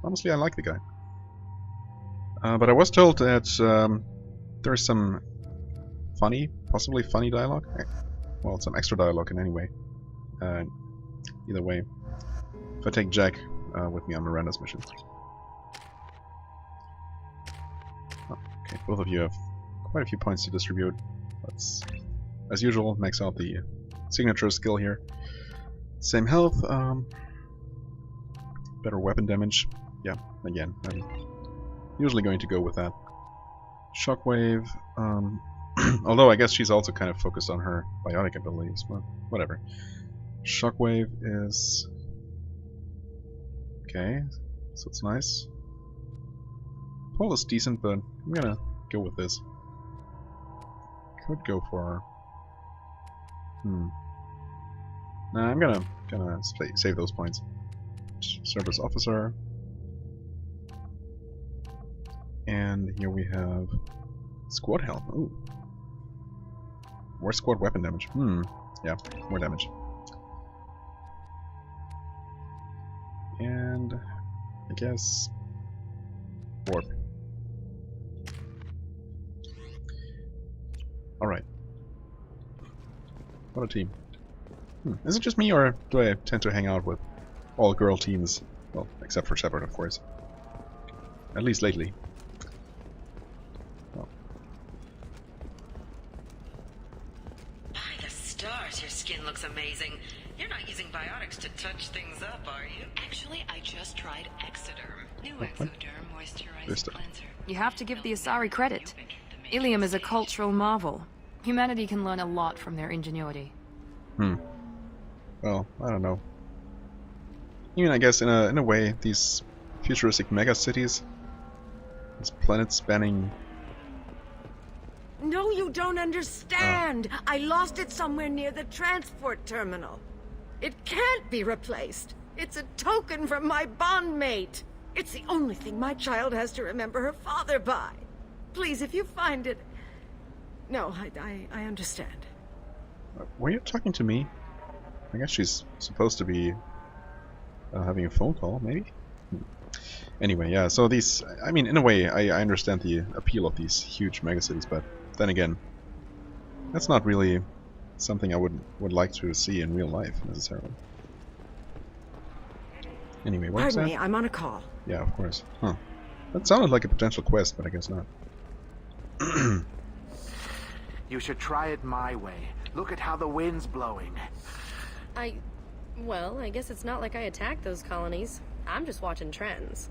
A: honestly I like the guy. But I was told that there's some funny, possibly funny dialogue. Well, some extra dialogue in any way. Either way. If I take Jack with me on Miranda's mission. Oh, okay, both of you have quite a few points to distribute. Let's, as usual, max out the signature skill here. Same health, better weapon damage. Yeah, again, I'm usually going to go with that. Shockwave, although I guess she's also kind of focused on her biotic abilities, but whatever. Shockwave is... okay, so it's nice. Pole is decent, but I'm gonna go with this. Could go for... Nah, I'm gonna save those points. Service officer. And here we have squad health. Ooh. More squad weapon damage. Yeah, more damage. And I guess warp. Alright. What a team. Is it just me, or do I tend to hang out with all-girl teams? Well, except for Shepard, of course. At least lately. Well.
P: By the stars, your skin looks amazing. You're not using biotics to touch things up, are you? Actually, I just tried Exoderm. New Exoderm moisturizing cleanser.
Q: You have to give the Asari credit. Ilium is a cultural marvel. Humanity can learn a lot from their ingenuity.
A: Well, I don't know. Even I guess in a way, these futuristic megacities, these planet-spanning...
R: No, you don't understand! I lost it somewhere near the transport terminal. It can't be replaced. It's a token from my bondmate. It's the only thing my child has to remember her father by. Please, if you find it... No, I understand.
A: Were you talking to me? I guess she's supposed to be having a phone call, maybe? Anyway, yeah, so these... I mean, in a way, I understand the appeal of these huge megacities, but then again, that's not really something I would like to see in real life, necessarily. Anyway, what was that?
R: Pardon me, I'm on a call.
A: Yeah, of course. Huh. That sounded like a potential quest, but I guess not.
S: You should try it my way. Look at how the wind's blowing.
T: Well, I guess it's not like I attacked those colonies. I'm just watching trends.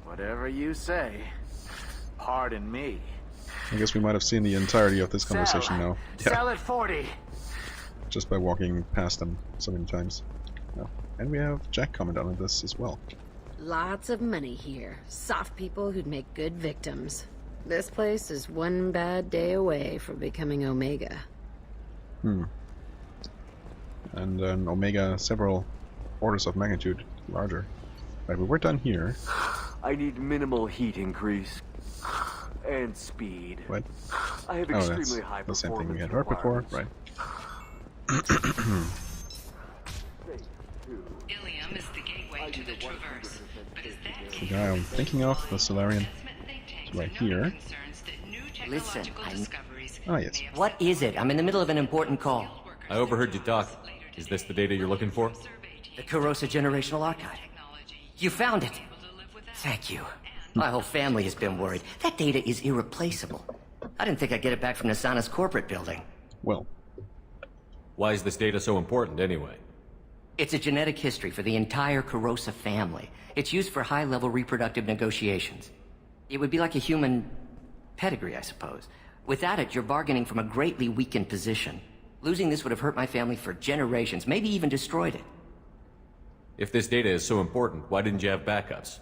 S: Whatever you say. Pardon me.
A: I guess we might have seen the entirety of this conversation now. Yeah.
S: Sell at 40.
A: Just by walking past them so many times. Oh. And we have Jack comment on this as well.
T: Lots of money here. Soft people who'd make good victims. This place is one bad day away from becoming Omega.
A: And an Omega several orders of magnitude larger. Right, we're done here.
U: I need minimal heat increase. And speed.
A: What?
U: I have extremely high
A: the same
U: performance
A: thing we had heard before, right?
P: Ilium is the gateway to the Traverse. But is that
A: The guy I'm thinking of, the Solarian, is right here.
I: Listen,
A: Ah, yes.
I: What is it? I'm in the middle of an important call.
C: I overheard you talk. Is this the data you're looking for?
I: The Corrosa Generational Archive. You found it. Thank you. My whole family has been worried. That data is irreplaceable. I didn't think I'd get it back from Nasana's corporate building.
A: Well.
C: Why is this data so important anyway?
I: It's a genetic history for the entire Kurosa family. It's used for high-level reproductive negotiations. It would be like a human pedigree, I suppose. Without it, you're bargaining from a greatly weakened position. Losing this would have hurt my family for generations, maybe even destroyed it.
C: If this data is so important, why didn't you have backups?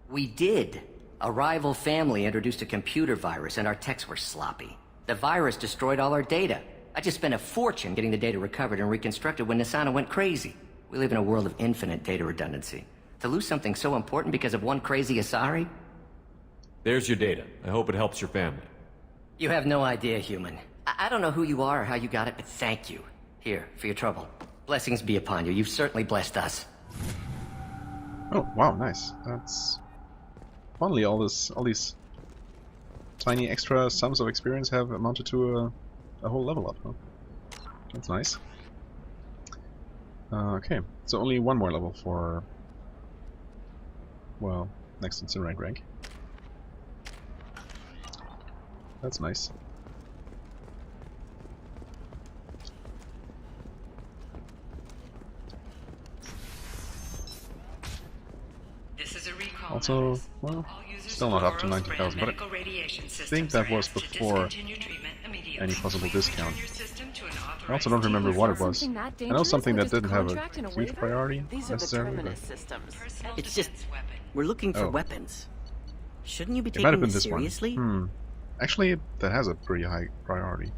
I: We did. A rival family introduced a computer virus and our techs were sloppy. The virus destroyed all our data. I just spent a fortune getting the data recovered and reconstructed when Nasana went crazy. We live in a world of infinite data redundancy. To lose something so important because of one crazy Asari?
C: There's your data. I hope it helps your family.
I: You have no idea, human. I don't know who you are or how you got it, but thank you. Here, for your trouble. Blessings be upon you. You've certainly blessed us.
A: Oh, wow, nice. That's... Finally, all these tiny extra sums of experience have amounted to a whole level up, huh? That's nice. Okay, so only one more level for... Well, next incinerate rank. That's nice. Also, well, still not up to 90,000, but I think that was before any possible discount. I also don't remember what it was. I know something that didn't have a huge priority necessarily, but...
B: It's just, we're looking for weapons. Shouldn't you be
A: It might have
B: taking
A: been
B: this
A: this one.
B: seriously?
A: Actually, that has a pretty high priority.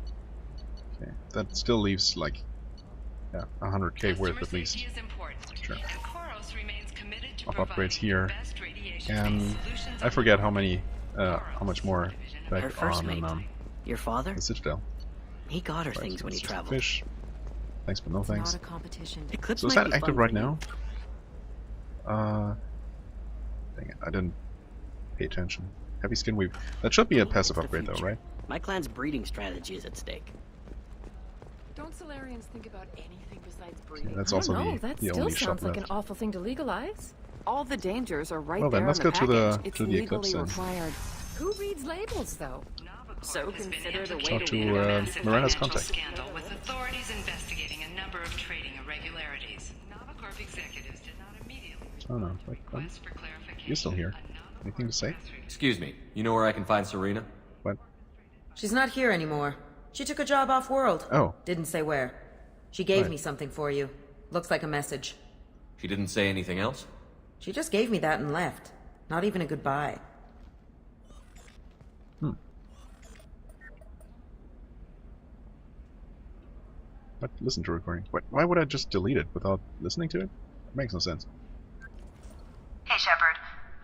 A: Okay, that still leaves like, yeah, 100k worth at least. Sure. Of upgrades here, and I forget how much more back
B: Our first
A: on
B: mate. Your father?
A: the Citadel.
B: He got her
A: Right,
B: things
A: so
B: when he
A: let's just
B: traveled.
A: Fish. Thanks, but no thanks.
L: Not a competition.
B: Eclipse
A: So is
B: might
A: that
B: be
A: active
B: fun
A: right
B: for you.
A: now? Dang it, I didn't pay attention. Heavy skin weave. That should be a passive upgrade though, right?
B: My clan's breeding strategy is at stake.
Q: Don't Solarians think about anything besides breeding?
A: Yeah, that's
Q: I
A: also
Q: don't know.
A: the
Q: That
A: only
Q: still
A: shop
Q: sounds like
A: left.
Q: an awful thing to legalize. All the dangers are right
A: Well
Q: there
A: then, let's
Q: in
A: go
Q: the
A: to the
Q: package. It's
A: to the Eclipse
Q: legally
A: then.
Q: required. Who reads labels, though? So considered a way
A: Talk
Q: to
A: to Miranda's contact.
P: Scandal with authorities investigating a number of trading irregularities. Novacorp executives did not immediately
A: Oh no, wait, what? You're still here. Anything to say?
C: Excuse me, you know where I can find Serena?
A: What?
V: She's not here anymore. She took a job off-world.
A: Oh.
V: Didn't say where. She gave
C: Right.
V: me something for you. Looks like a message.
C: She didn't say anything else?
V: She just gave me that and left. Not even a goodbye.
A: What? Listen to recording. Why would I just delete it without listening to it? It makes no sense.
W: Hey, Shepard.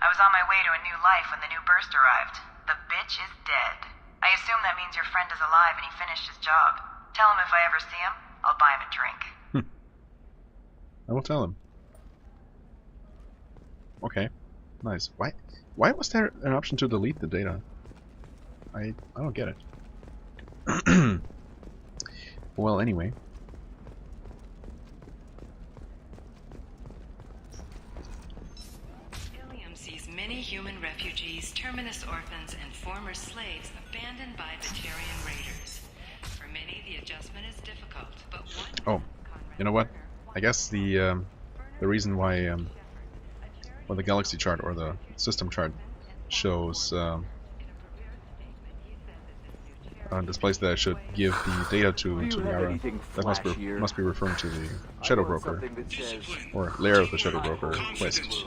W: I was on my way to a new life when the new burst arrived. The bitch is dead. I assume that means your friend is alive and he finished his job. Tell him if I ever see him, I'll buy him a drink.
A: I will tell him. Okay. Nice. Why was there an option to delete the data? I don't get it. Well, anyway.
P: Ilium sees many human refugees, terminus orphans, and former slaves abandoned by Batarian raiders. For many, the adjustment is difficult, but one...
A: Oh, you know what? I guess the reason why the galaxy chart or the system chart shows displays that I should give the data to Yara, that must be referring to the Shadow Broker or layer of the Shadow Broker quest.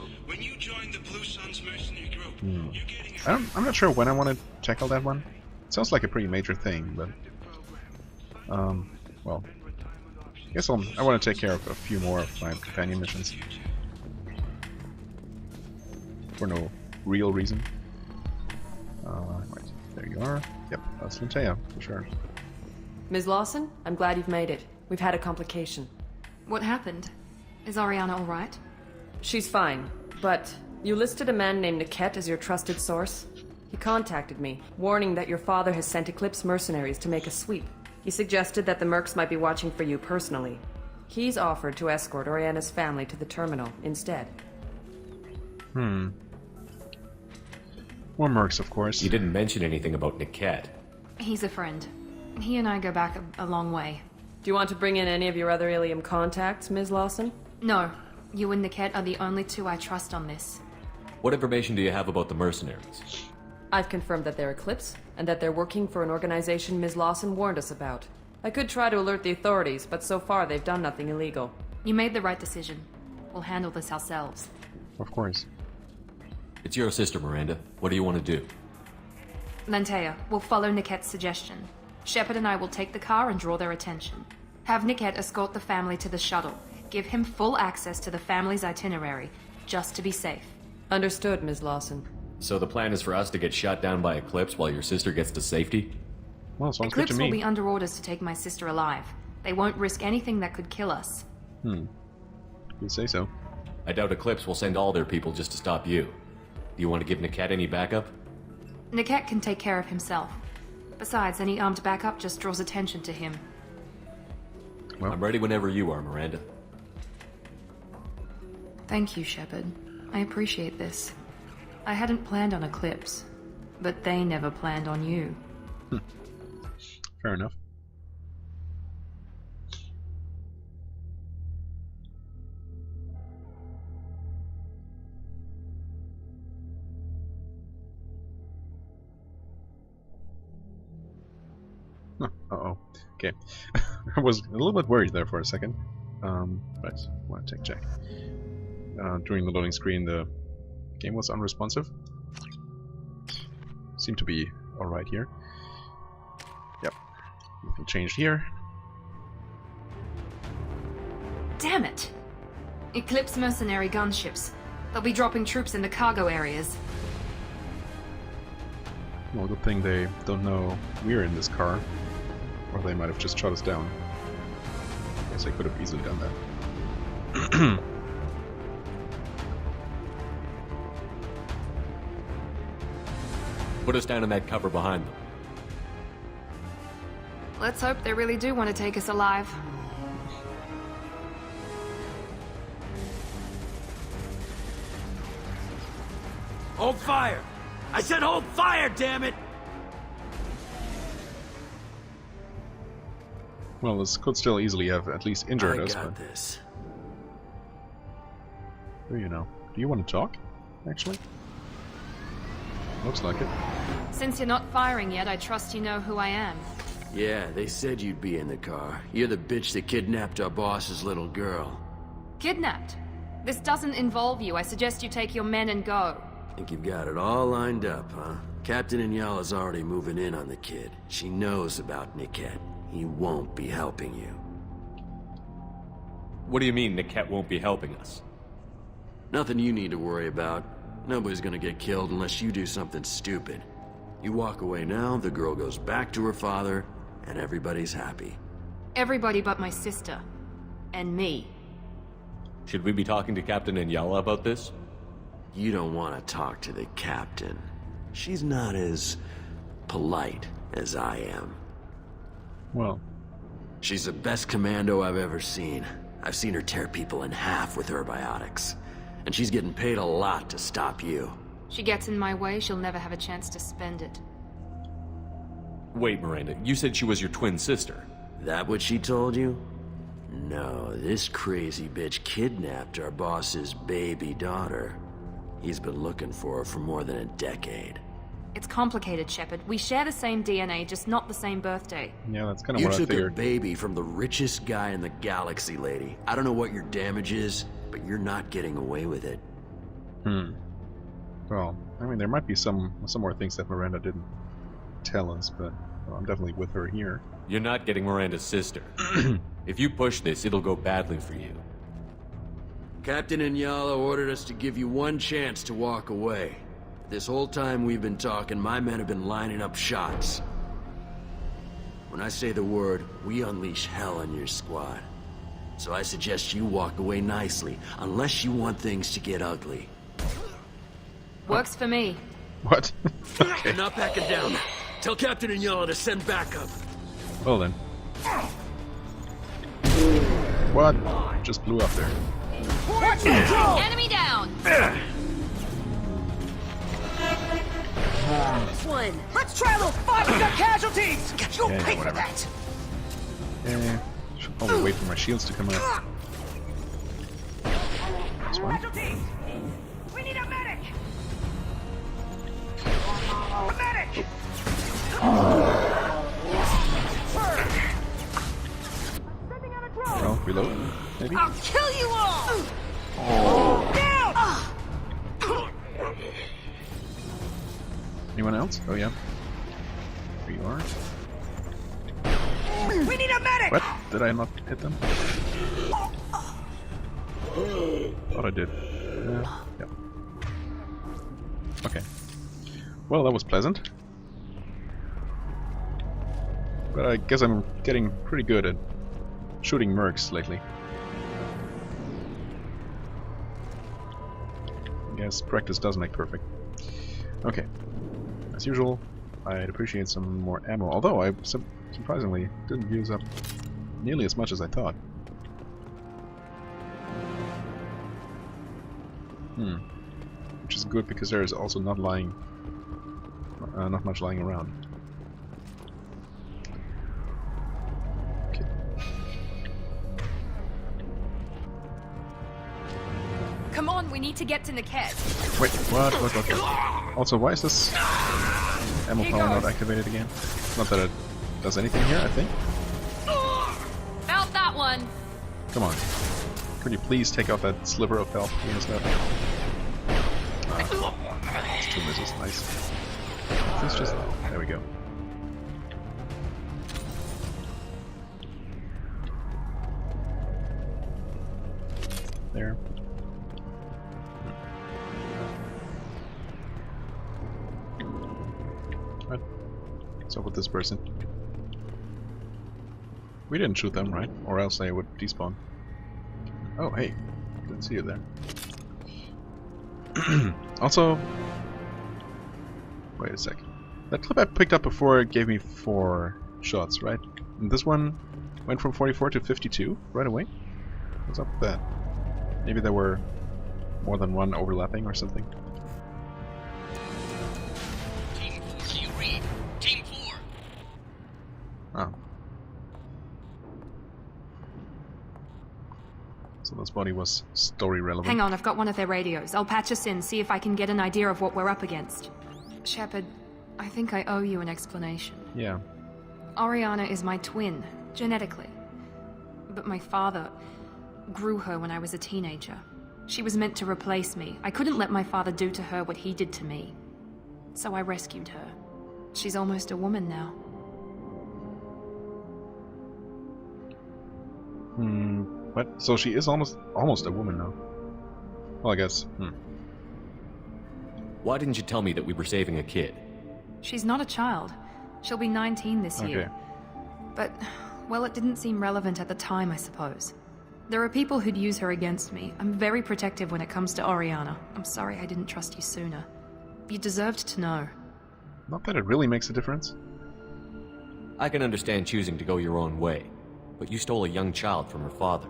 A: I'm not sure when I want to tackle that one. It sounds like a pretty major thing, but well, I guess I want to take care of a few more of my companion missions for no real reason. Right, there you are. Yep, that's Lintea, for sure.
Q: Ms. Lawson, I'm glad you've made it. We've had a complication.
E: What happened? Is Ariana all right?
Q: She's fine, but you listed a man named Niket as your trusted source. He contacted me, warning that your father has sent Eclipse mercenaries to make a sweep. He suggested that the Mercs might be watching for you personally. He's offered to escort Oriana's family to the terminal instead.
A: More mercs, of course.
C: You didn't mention anything about Niket.
D: He's a friend. He and I go back a long way.
Q: Do you want to bring in any of your other Ilium contacts, Ms. Lawson?
D: No. You and Niket are the only two I trust on this.
C: What information do you have about the mercenaries?
Q: I've confirmed that they're Eclipse, and that they're working for an organization Ms. Lawson warned us about. I could try to alert the authorities, but so far they've done nothing illegal.
D: You made the right decision. We'll handle this ourselves.
A: Of course.
C: It's your sister, Miranda. What do you want to do?
D: Lantea, we'll follow Niket's suggestion. Shepard and I will take the car and draw their attention. Have Niket escort the family to the shuttle. Give him full access to the family's itinerary, just to be safe.
Q: Understood, Ms. Lawson.
C: So the plan is for us to get shot down by Eclipse while your sister gets to safety?
A: Well, sounds good to
D: Eclipse
A: me.
D: will be under orders to take my sister alive. They won't risk anything that could kill us.
A: You say so.
C: I doubt Eclipse will send all their people just to stop you. Do you want to give Niket any backup?
D: Niket can take care of himself. Besides, any armed backup just draws attention to him.
C: Well, I'm ready whenever you are, Miranda.
D: Thank you, Shepard. I appreciate this. I hadn't planned on Eclipse, but they never planned on you.
A: Fair enough. Uh-oh. Okay. I was a little bit worried there for a second. But I want to check. During the loading screen, the game was unresponsive. Seemed to be alright here. Yep. Nothing changed here.
D: Damn it! Eclipse mercenary gunships. They'll be dropping troops in the cargo areas.
A: Well, good thing they don't know we're in this car. Or they might have just shot us down. Guess I could have easily done that.
C: Put us down in that cover behind them.
D: Let's hope they really do want to take us alive.
F: Hold fire! I said hold fire, damn it!
A: Well, this could still easily have at least injured us, but...
F: this.
A: Who do you know? Do you want to talk, actually? Looks like it.
D: Since you're not firing yet, I trust you know who I am.
F: Yeah, they said you'd be in the car. You're the bitch that kidnapped our boss's little girl.
D: Kidnapped? This doesn't involve you. I suggest you take your men and go.
F: Think you've got it all lined up, huh? Captain Inyala's already moving in on the kid. She knows about Niket. He won't be helping you.
C: What do you mean Niket won't be helping us?
F: Nothing you need to worry about. Nobody's gonna get killed unless you do something stupid. You walk away now, the girl goes back to her father, and everybody's happy.
D: Everybody but my sister. And me.
C: Should we be talking to Captain Inyala about this?
F: You don't want to talk to the captain. She's not as polite as I am.
A: Well,
F: she's the best commando I've ever seen. I've seen her tear people in half with her biotics. And she's getting paid a lot to stop you.
D: She gets in my way, she'll never have a chance to spend it.
C: Wait, Miranda, you said she was your twin sister.
F: That what she told you? No, this crazy bitch kidnapped our boss's baby daughter. He's been looking for her for more than a decade.
D: It's complicated, Shepard. We share the same DNA, just not the same birthday.
A: Yeah, that's kind of what I figured.
F: You took a baby from the richest guy in the galaxy, lady. I don't know what your damage is, but you're not getting away with it.
A: Well, I mean, there might be some more things that Miranda didn't tell us, but well, I'm definitely with her here.
C: You're not getting Miranda's sister. If you push this, it'll go badly for you.
F: Captain Inyala ordered us to give you one chance to walk away. This whole time we've been talking, my men have been lining up shots. When I say the word, we unleash hell on your squad. So I suggest you walk away nicely, unless you want things to get ugly.
D: Works for me.
A: What?
F: Okay. You're not backing down. Tell Captain Inyala to send backup.
A: Well then. What? Just blew up there.
D: Enemy down!
R: This one.
H: Let's try a little fun. We got casualties. You'll
A: Yeah,
H: pay for
A: whatever.
H: that.
A: Yeah, should probably wait for my shields to come out. This one.
H: Casualties. We need a medic. A medic.
A: Oh, reload, maybe?
H: I'll kill you all.
A: Oh.
H: Down.
A: Anyone else? Oh, yeah. There you are.
H: We need a medic.
A: What? Did I not hit them? Thought I did. Yeah. Okay. Well, that was pleasant. But I guess I'm getting pretty good at shooting mercs lately. I guess practice does make perfect. Okay. As usual, I'd appreciate some more ammo, although I surprisingly didn't use up nearly as much as I thought. Which is good because there is also not much lying around. Okay.
D: Come on, we need to get to Niket.
A: Wait, what? Also, why is this ammo power not activated again? Not that it does anything here, I think.
D: Felt that one.
A: Come on. Could you please take out that sliver of health he has left? It's 2 misses, nice. It's just... there we go. There. What? What's up with this person? We didn't shoot them, right? Or else they would despawn. Oh, hey. Didn't see you there. Also... wait a sec. That clip I picked up before gave me 4 shots, right? And this one went from 44 to 52 right away? What's up with that? Maybe there were more than one overlapping or something?
J: Team 4, do you read? Team 4!
A: Oh. So this body was story relevant.
D: Hang on, I've got one of their radios. I'll patch us in, see if I can get an idea of what we're up against. Shepard, I think I owe you an explanation.
A: Yeah.
D: Oriana is my twin, genetically. But my father grew her when I was a teenager. She was meant to replace me. I couldn't let my father do to her what he did to me. So I rescued her. She's almost a woman now.
A: What? So she is almost a woman now. Well, I guess.
C: Why didn't you tell me that we were saving a kid?
D: She's not a child. She'll be 19 this year. But, well, it didn't seem relevant at the time, I suppose. There are people who'd use her against me. I'm very protective when it comes to Oriana. I'm sorry I didn't trust you sooner. You deserved to know.
A: Not that it really makes a difference.
C: I can understand choosing to go your own way, but you stole a young child from her father.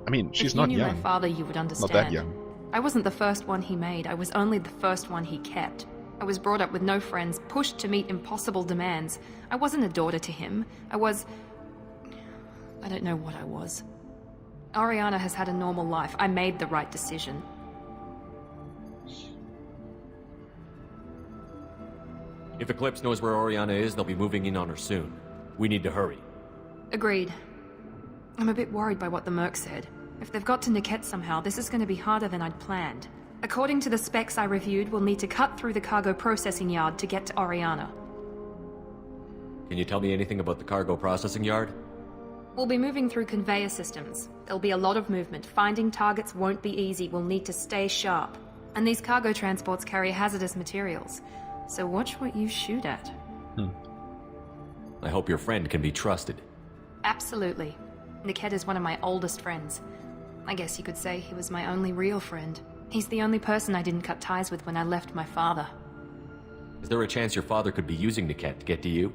A: I mean, she's
D: not
A: young.
D: If you knew my father, you would understand.
A: Not that young.
D: I wasn't the first one he made. I was only the first one he kept. I was brought up with no friends, pushed to meet impossible demands. I wasn't a daughter to him. I don't know what I was. Oriana has had a normal life. I made the right decision.
C: If Eclipse knows where Oriana is, they'll be moving in on her soon. We need to hurry.
D: Agreed. I'm a bit worried by what the Merc said. If they've got to Niket somehow, this is going to be harder than I'd planned. According to the specs I reviewed, we'll need to cut through the cargo processing yard to get to Oriana.
C: Can you tell me anything about the cargo processing yard?
D: We'll be moving through conveyor systems. There'll be a lot of movement. Finding targets won't be easy. We'll need to stay sharp. And these cargo transports carry hazardous materials. So watch what you shoot at.
C: I hope your friend can be trusted.
D: Absolutely. Niket is one of my oldest friends. I guess you could say he was my only real friend. He's the only person I didn't cut ties with when I left my father.
C: Is there a chance your father could be using Niket to get to you?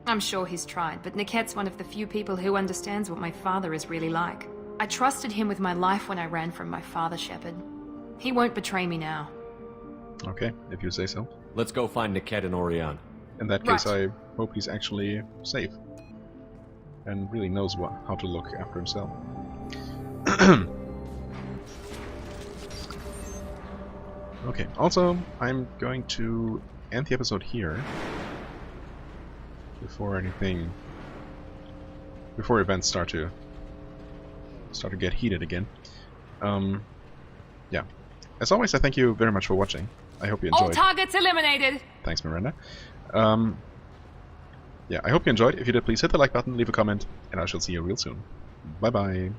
D: I'm sure he's tried, but Niket's one of the few people who understands what my father is really like. I trusted him with my life when I ran from my father, Shepard. He won't betray me now.
A: Okay, if you say so.
C: Let's go find Niket and Aaaand.
A: In that case, I hope he's actually safe. And really knows how to look after himself. Okay, also, I'm going to end the episode here. Before events start to get heated again. Yeah. As always, I thank you very much for watching. I hope you enjoyed.
D: All targets eliminated!
A: Thanks, Miranda. Yeah, I hope you enjoyed. If you did, please hit the like button, leave a comment, and I shall see you real soon. Bye-bye.